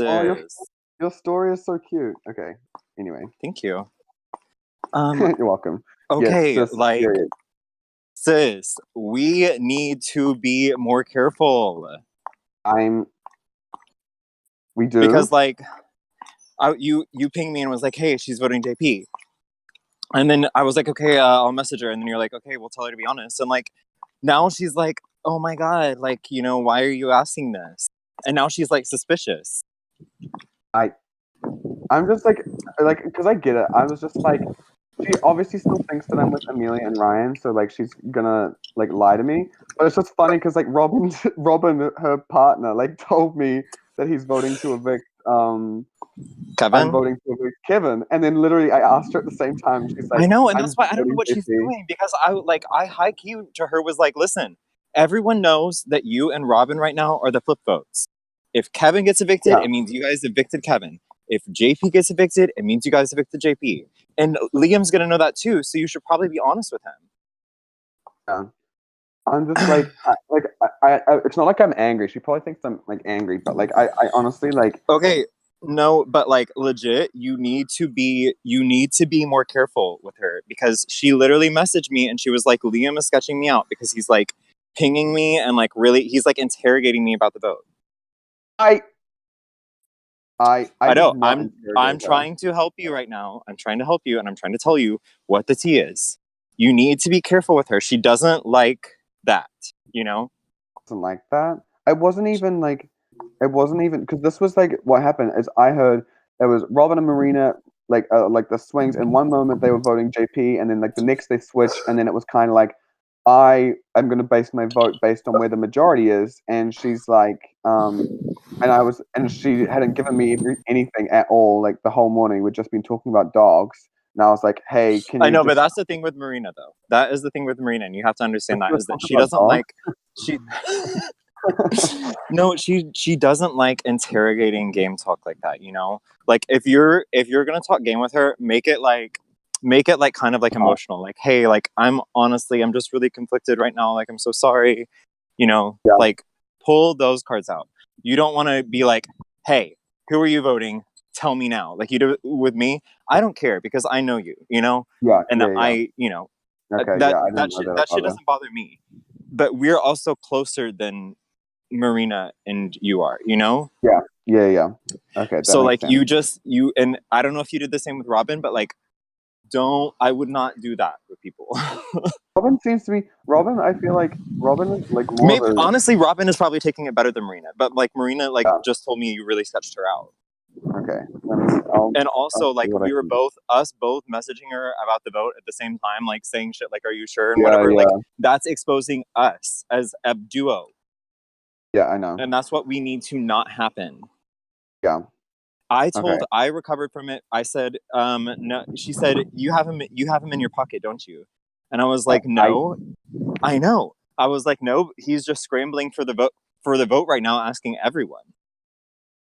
Oh, sis. your story is so cute. Okay. Anyway, Thank you. you're welcome. Yes, Okay, sis. like, Period. sis, we need to be more careful We because, do. like, you pinged me and was like, "Hey, she's voting JP," and then I was like, "Okay, I'll message her," and then you're like, "Okay, we'll tell her to be honest," and like, now she's like, "Oh my god, like, why are you asking this?" And now she's like suspicious. I I'm just like because I get it. I was just like, she obviously still thinks that I'm with Amelia and Ryan, so like she's gonna like lie to me. But it's just funny because like Robin, her partner, like told me that he's voting to evict. I'm Kevin. voting to evict Kevin, and then literally I asked her at the same time, and she's like, I know, and I'm that's why I don't know voting what she's JP. doing because I high key to her was like, listen, everyone knows that you and Robin right now are the flip votes. If Kevin gets evicted, Yeah, it means you guys evicted Kevin. If JP gets evicted, it means you guys evicted JP. And Liam's gonna know that too, so you should probably be honest with yeah. I'm just like, it's not like I'm angry. She probably thinks I'm like angry, but like, I honestly like, him. Okay, no, but like legit, you need to be more careful with her because she literally messaged me and she was like, Liam is sketching me out because he's like pinging me and like really he's like interrogating me about the vote. I, I I did know. not I'm interrogate her. trying to help you right now. I'm trying to help you and I'm trying to tell you what the tea is. You need to be careful with her. She doesn't like that, you know? Wasn't like that. It wasn't even because this was like what happened is I heard it was Robin and Marina like the swings. In one moment they were voting JP, and then like the next they switched, and then it was kind of like I am going to base my vote based on where the majority is, and she's like and she hadn't given me anything at all like the whole morning. We'd just been talking about dogs, and I was like, hey, can I you know, but just that's the thing with Marina though. That is the thing with Marina, and you have to understand let's that is just that talk she about doesn't dogs? like she no, she doesn't like interrogating game talk like that, you know? Like if you're gonna talk game with her, make it like kind of like emotional. Like, hey, like I'm just really conflicted right now, like I'm so sorry, Yeah, like pull those cards out. You don't wanna be like, hey, who are you voting? Tell me now. Like you do it with me, I don't care because I know you, yeah, and yeah, yeah. Okay, that yeah, I that didn't know shit that that shit about her. doesn't bother me. But we're also closer than Marina and you are, Yeah, yeah, yeah. Okay, that So makes like sense. you and I don't know if you did the same with Robin, but like I would not do that with people. Robin. I feel like Robin is like more Maybe of a honestly, Robin is probably taking it better than Marina, but like Marina like yeah. just told me you really sketched her out. Okay, let me. And I'll also see like what I we were can. both messaging her about the vote at the same time, like saying shit like, are you sure? And Yeah, whatever. Like yeah, that's exposing us as a duo. yeah. I know. And that's what we need to not happen. Yeah. Okay. I recovered from it. I said, no. She said, you have him in your pocket, don't you? And I was like, I no. I know. I was like, no. He's just scrambling for the vote right now, asking everyone.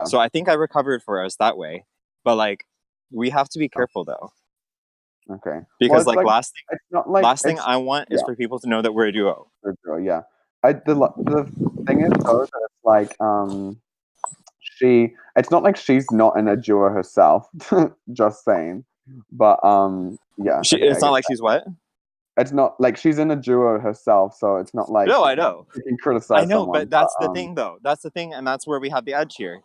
yeah. So I think I recovered for us that way. But like, we have to be careful though, Okay. Well, because it's like like last it's not like last thing it's I want is yeah. for people to know that we're a duo. For sure, yeah. The thing is though that it's like it's not like she's not in a duo herself. Just saying. But yeah. Okay, I It's not get like that. she's what? It's not like she's in a duo herself, so it's not like No, I know. you can I criticize know, someone. but that's the thing though. That's the thing, and that's where we have the edge here.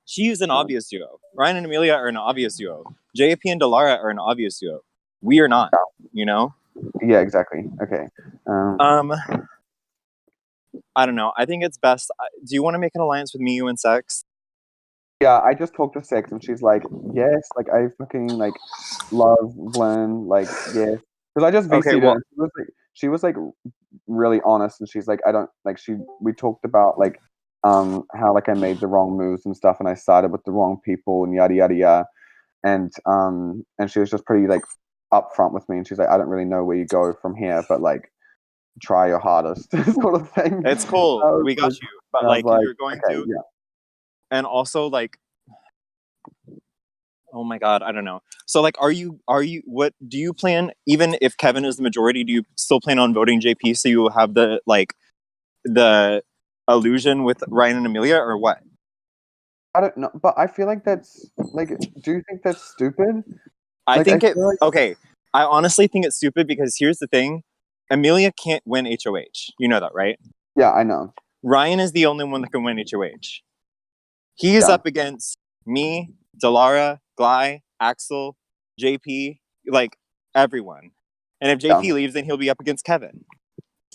She's an Yeah. obvious duo. Ryan and Amelia are an obvious duo. JP and Delara are an obvious duo. We are not, you know? Yeah, exactly. Okay. Um, I don't know. I think it's best. Do you want to make an alliance with me, you, and Sex? Yeah, I just talked to Sex and she's like, yes, like I fucking like love Vliam, like yes. Because I just Okay, VC'd her well, and she was like really honest and she's like, I don't like we talked about like how like I made the wrong moves and stuff and I sided with the wrong people and yada yada yada. And she was just pretty like upfront with me and she's like, I don't really know where you go from here, but like try your hardest sort of thing. it's cool. We got you. But, And I was like, like, you're going okay, to... yeah. And also, like... Oh my god, I don't know. So, like, what do you plan, even if Kevin is the majority, do you still plan on voting JP so you will have the illusion with Ryan and Amelia, or what? I don't know, but I feel like that's like. Do you think that's stupid? I Like, I think it feel like okay. I honestly think it's stupid because here's the thing. Amelia can't win HOH. You know that, right? yeah, I know. Ryan is the only one that can win HOH. He is Yeah, up against me, Delara, Gly, Axel, JP, like everyone. And if yeah, JP leaves, then he'll be up against Kevin.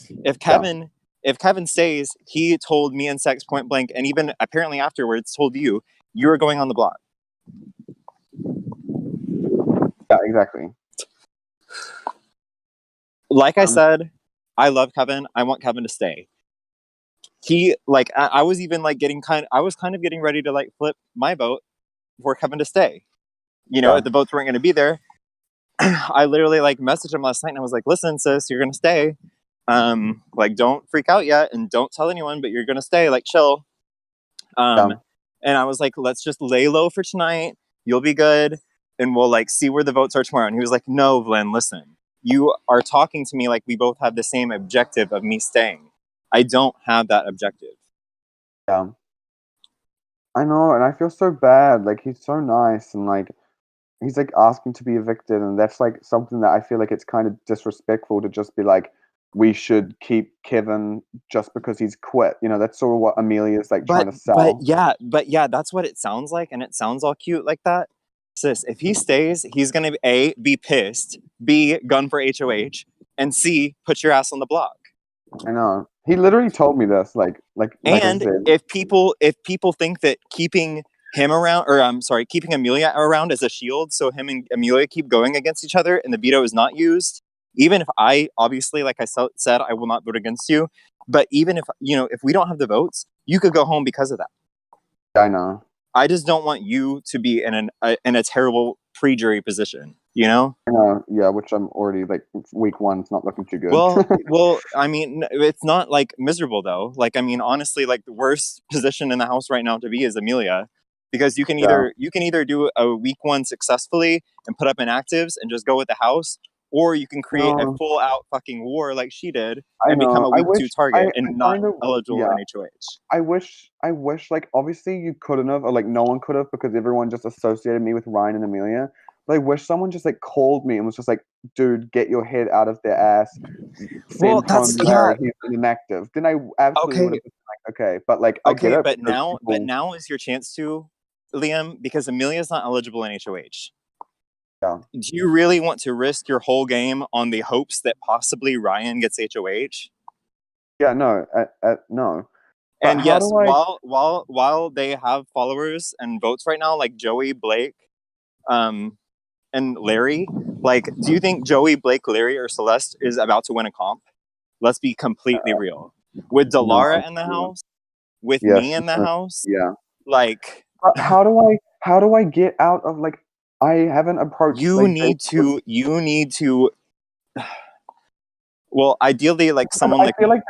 If yeah, Kevin if Kevin stays, he told me and Sex point blank, and even apparently afterwards told you, you are going on the block. yeah, exactly. Like I Um, said, I love Kevin. I want Kevin to stay. He like I was even like I was kind of getting ready to like flip my vote for Kevin to stay. You know, yeah, if the votes weren't going to be there, I literally like messaged him last night and I was like, "Listen, sis, you're going to stay. Like don't freak out yet and don't tell anyone, but you're going to stay. Like chill." yeah. Um, and I was like, "Let's just lay low for tonight. You'll be good, and we'll like see where the votes are tomorrow." And he was like, "No, Vlin, listen. You are talking to me like we both have the same objective of me staying. I don't have that objective." Yeah. I know, and I feel so bad. Like he's so nice, and like he's like asking to be evicted, and that's like something that I feel like it's kind of disrespectful to just be like, we should keep Kevin just because he's quit. You know, that's sort of what Amelia's like trying to sell. But yeah, that's what it sounds like, and it sounds all cute like that. Sis, if he stays, he's gonna A, be pissed, B, gun for HOH, and C, put your ass on the block. I know. He literally told me this, like I And said. if people think that keeping him around, or I'm sorry, keeping Amelia around as a shield, so him and Amelia keep going against each other, and the veto is not used, even if I obviously, like I said, I will not vote against you, but even if if we don't have the votes, you could go home because of that. I know. I just don't want you to be in a terrible pre-jury position. You know? I know. Yeah, which I'm already like week one. It's not looking too good. Well, I mean, it's not like miserable though. Like, I mean, honestly, like the worst position in the house right now to be is Amelia, because Yeah. you can either do a week one successfully and put up inactives and just go with the house, or you can create a No, full out fucking war like she did I and become know. a I week two wish. target I and not kind of. eligible Yeah. in HOH. I wish, like, obviously you couldn't have, or like, no one could have because everyone just associated me with Ryan and Amelia. But I wish someone just like called me and was just like, dude, get your head out of their ass, Well, send that's home yeah. Larry, he's inactive. Then I absolutely would Okay, have been like, okay, but like, I get okay, it but because people, now is your chance to, Liam, because Amelia's not eligible in HOH. yeah, Do you really want to risk your whole game on the hopes that possibly Ryan gets HOH? yeah, no, no. But And how yes, do I? while they have followers and votes right now, like Joey, Blake, um, and Larry, like, do you think Joey, Blake, Larry, or Celeste is about to win a comp? Let's be completely real. With No, Delara in the house, with yeah, me she's in the gonna, house, yeah. like, But how do I get out of like? I haven't approached like Jake. you need to. Well, ideally, like Because someone I like feel like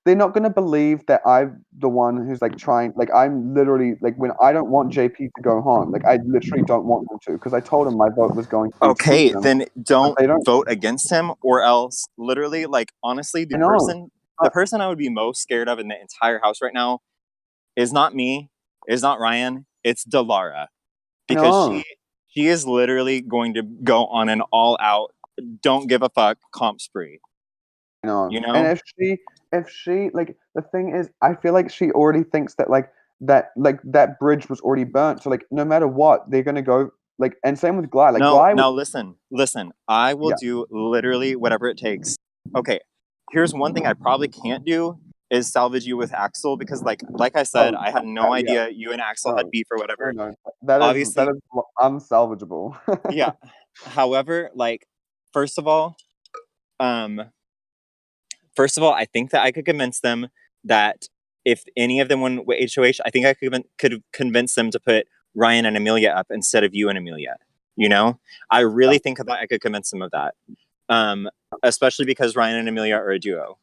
they're not gonna believe that I'm the one who's like trying. Like I'm literally like when I don't want JP to go home. Like I literally don't want them to because I told him my vote was going to be to keep okay, them, then but don't they don't. vote against him, or else literally, like honestly, I know. the But person I would be most scared of in the entire house right now is not me, is not Ryan, it's Delara. I Because know. she is literally going to go on an all out don't give a fuck comp spree. I know. You And know? if she like the thing is, I feel like she already thinks that that bridge was already burnt. So like no matter what, they're gonna go like. And same with Gly. Like No, Gly would. now listen. I will Yeah. do literally whatever it takes. Okay, here's one thing I probably can't do is salvage you with Axel because like I said, Oh, I had no yeah. idea you and Axel had No. beef or No. whatever. No. That Obviously, is unsalvageable. yeah. However, like first of all, um, I think that I could convince them that if any of them won with HOH, I think I could convince them to put Ryan and Amelia up instead of you and Amelia. You know, I Yeah. really think that I could convince them of that. Um, Especially because Ryan and Amelia are a duo.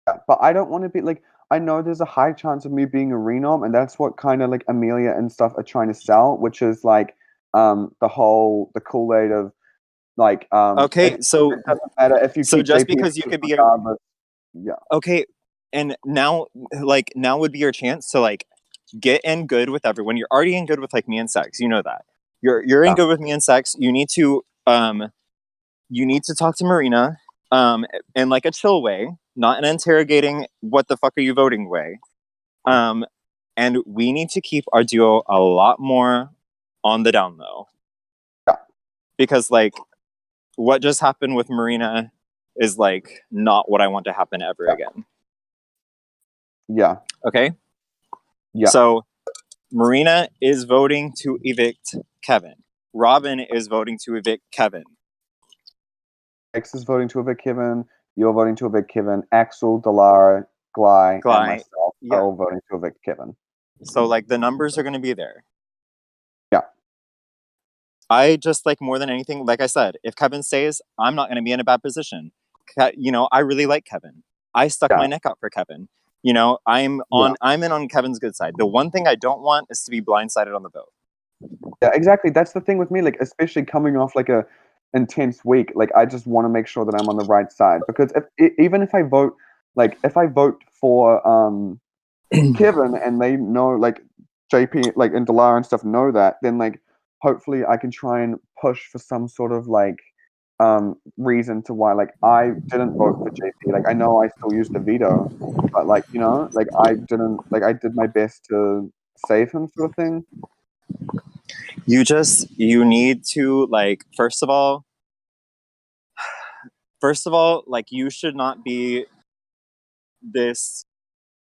But I don't want to be like. I know there's a high chance of me being a renom, and that's what kind of like Amelia and stuff are trying to sell, which is like the Kool Aid of like Okay, it doesn't matter if you so keep just JP because you could be regardless. Yeah. okay, and now would be your chance to like get in good with everyone. You're already in good with like me and sex. You know that. You're in good with me and sex. You need to talk to Marina in like a chill way, not an interrogating what the fuck are you voting way. And we need to keep our duo a lot more on the down low. Yeah. Because like what just happened with Marina is like not what I want to happen ever again. Yeah. Okay? Yeah. So Marina is voting to evict Kevin. Robin is voting to evict Kevin. X is voting to evict Kevin. You're voting to evict Kevin. Axel, Delara, Gly, and myself are all voting to evict Kevin. So like the numbers are going to be there. Yeah. I just like more than anything, like I said, if Kevin stays, I'm not going to be in a bad position. You know, I really like Kevin. I stuck my neck out for Kevin. You know, I'm in on Kevin's good side. The one thing I don't want is to be blindsided on the vote. Yeah, exactly. That's the thing with me, like especially coming off like a intense week, like I just want to make sure that I'm on the right side, because even if I vote, like if I vote for Kevin and they know, like JP, like and Delara and stuff know that, then like hopefully I can try and push for some sort of like reason to why like I didn't vote for JP. Like I know I still used the veto, but like, you know, like I didn't, like I did my best to save him, sort of thing. You need to like first of all, like you should not be this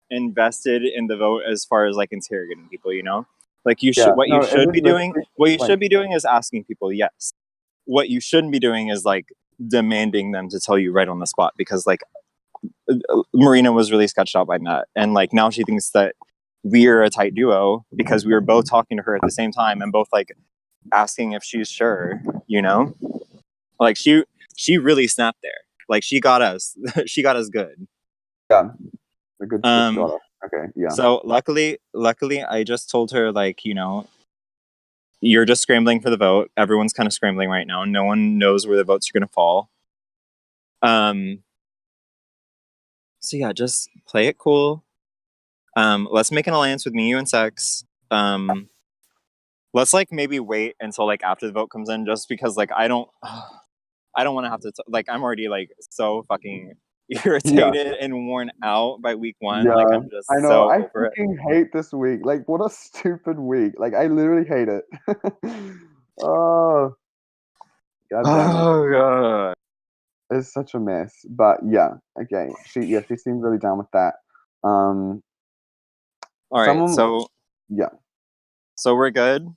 invested in the vote as far as like interrogating people, you know? Like you should you should be doing is asking people, yes. What you shouldn't be doing is like demanding them to tell you right on the spot, because like Marina was really sketched out by that, and like now she thinks that we're a tight duo because we were both talking to her at the same time and both like asking if she's sure, you know? Like she really snapped there. Like she got us she got us good. Yeah. A good shot. Okay, yeah. So luckily I just told her, like, you know, you're just scrambling for the vote. Everyone's kind of scrambling right now. No one knows where the votes are going to fall. So yeah, just play it cool. Let's make an alliance with me, you, and Sex. Let's like maybe wait until like after the vote comes in, just because like I don't want to have to like I'm already like so fucking irritated and worn out by week one. Yeah, like I'm just I know. so I over it. freaking hate this week. Like, what a stupid week. Like, I literally hate it. Oh, god damn it. Oh god. It's such a mess. But yeah, okay. She seems really down with that. All right, yeah. So we're good.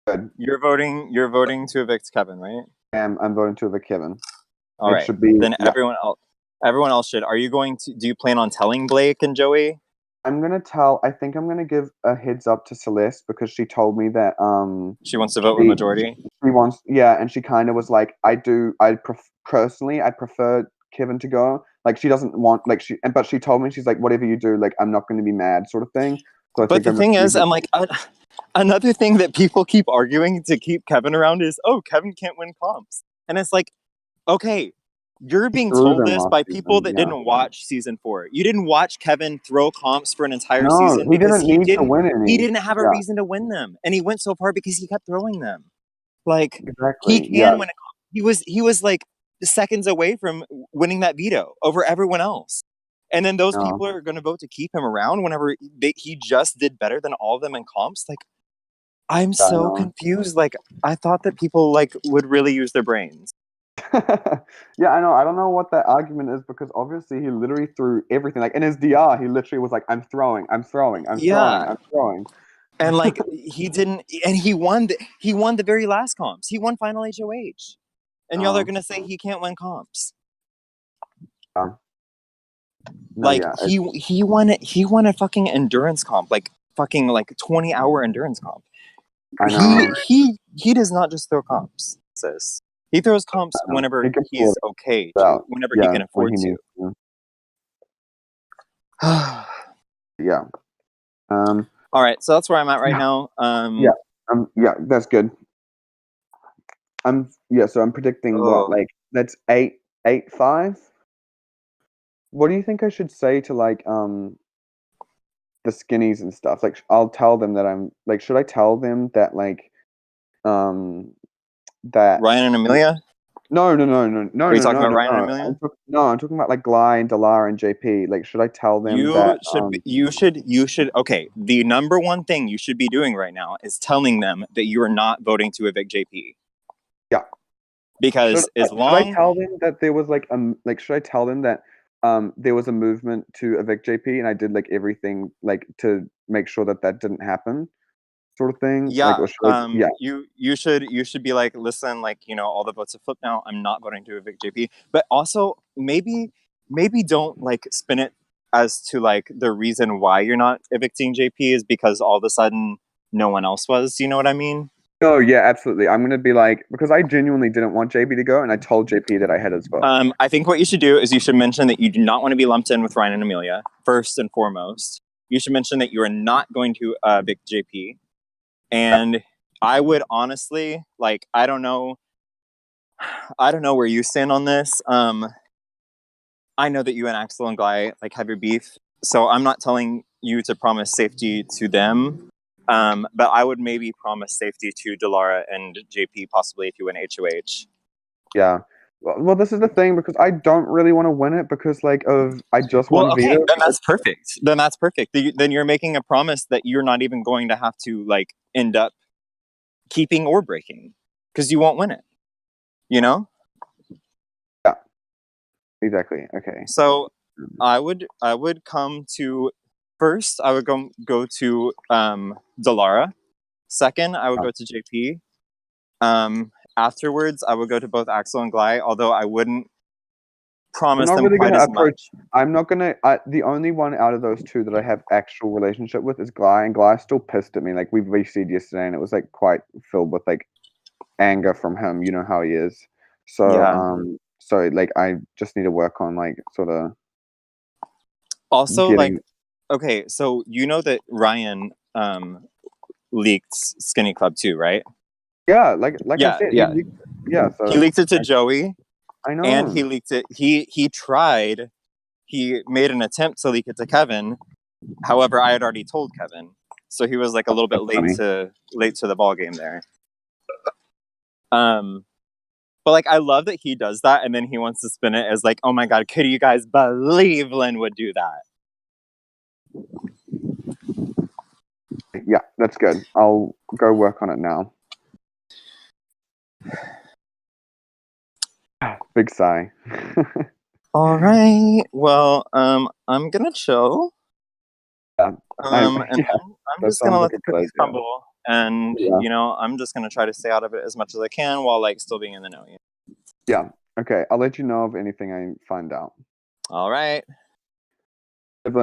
Good. You're voting to evict Kevin, right? I'm voting to evict Kevin. All right. Should be, then everyone else should. Are you going to? Do you plan on telling Blake and Joey? I'm gonna I think I'm gonna give a heads up to Celeste, because she told me that she wants to vote with majority. She wants, yeah, and she kind of was like, personally I prefer Kevin to go. Like she doesn't want, like but she told me, she's like, whatever you do, like I'm not going to be mad, sort of thing. So but the thing is, I'm like, another thing that people keep arguing to keep Kevin around is, oh, Kevin can't win comps, and it's like, okay. You're being told this by people that didn't watch season 4. You didn't watch Kevin throw comps for an entire season because he didn't have a reason to win them, and he went so far because he kept throwing them. Like he can win a comp. He was like seconds away from winning that veto over everyone else, and then those people are going to vote to keep him around whenever he just did better than all of them in comps. Like I'm so confused. Like I thought that people like would really use their brains. Yeah, I know. I don't know what that argument is, because obviously he literally threw everything. Like in his DR, he literally was like, I'm throwing. And like he didn't, and he won the very last comps. He won final HOH. And y'all are gonna say he can't win comps. He won a fucking endurance comp, like fucking like 20-hour endurance comp. I know. He does not just throw comps, sis. He throws comps whenever he's okay to, whenever he can afford to. Yeah. All right, so that's where I'm at right now. Yeah, that's good. So I'm predicting what, like that's 8-5. What do you think I should say to like the skinnies and stuff. Like, I'll tell them that I'm like. Should I tell them that like, that Ryan and Amelia? no. Are you talking about Ryan and Amelia? I'm talking about like Gly and Delara and JP. Like, should I tell them You that? should you should okay, the number one thing you should be doing right now is telling them that you are not voting to evict JP. Yeah. Because should I tell them that there was like should I tell them that there was a movement to evict JP and I did like everything like to make sure that that didn't happen, sort of thing? Yeah. Like, or should I, yeah. You should be like, listen, like, you know, all the votes have flipped now. I'm not voting to evict JP. But also maybe don't like spin it as to like the reason why you're not evicting JP is because all of a sudden no one else was. You know what I mean? Oh yeah, absolutely. I'm gonna be like, because I genuinely didn't want JP to go, and I told JP that I had as well. I think what you should do is you should mention that you do not want to be lumped in with Ryan and Amelia, first and foremost. You should mention that you are not going to evict JP. And I would honestly, like, I don't know where you stand on this. I know that you and Axel and Gly like have your beef, so I'm not telling you to promise safety to them. But I would maybe promise safety to Delara and JP, possibly if you win HOH. Yeah. Well, this is the thing, because I don't really want to win it because I just Well, won okay, veto. then that's perfect. Then you're making a promise that you're not even going to have to like end up keeping or breaking because you won't win it. You know? Yeah. Exactly. Okay. So I would come to first. I would go to Delara. Second, I would go to JP. Afterwards, I would go to both Axel and Gly. Although I wouldn't promise I'm not them really quite gonna as approach. much. I'm not gonna. The only one out of those two that I have actual relationship with is Gly, and Gly's still pissed at me. Like, we VC'd yesterday, and it was like quite filled with like anger from him. You know how he is. So Yeah. so like I just need to work on like sort of Also, like, getting. okay, so you know that Ryan leaked Skinny Club too, right? Yeah, like I Yeah, said, yeah. yeah. He So leaked it to Joey, I and know. he leaked it. He tried. He made an attempt to leak it to Kevin. However, I had already told Kevin, so he was like a little bit That's funny. late to the ball game there. But like I love that he does that, and then he wants to spin it as like, oh my god, could you guys believe Lynn would do that? Yeah, that's good. I'll go work on it now. Big sigh. All right. Well, I'm gonna chill. Yeah. And Yeah, I'm that just gonna sounds like let a the good cookies idea. crumble, and Yeah. you know, I'm just gonna try to stay out of it as much as I can while like still being in the know. Yeah. Okay. I'll let you know of anything I find out. All right. Evelyn.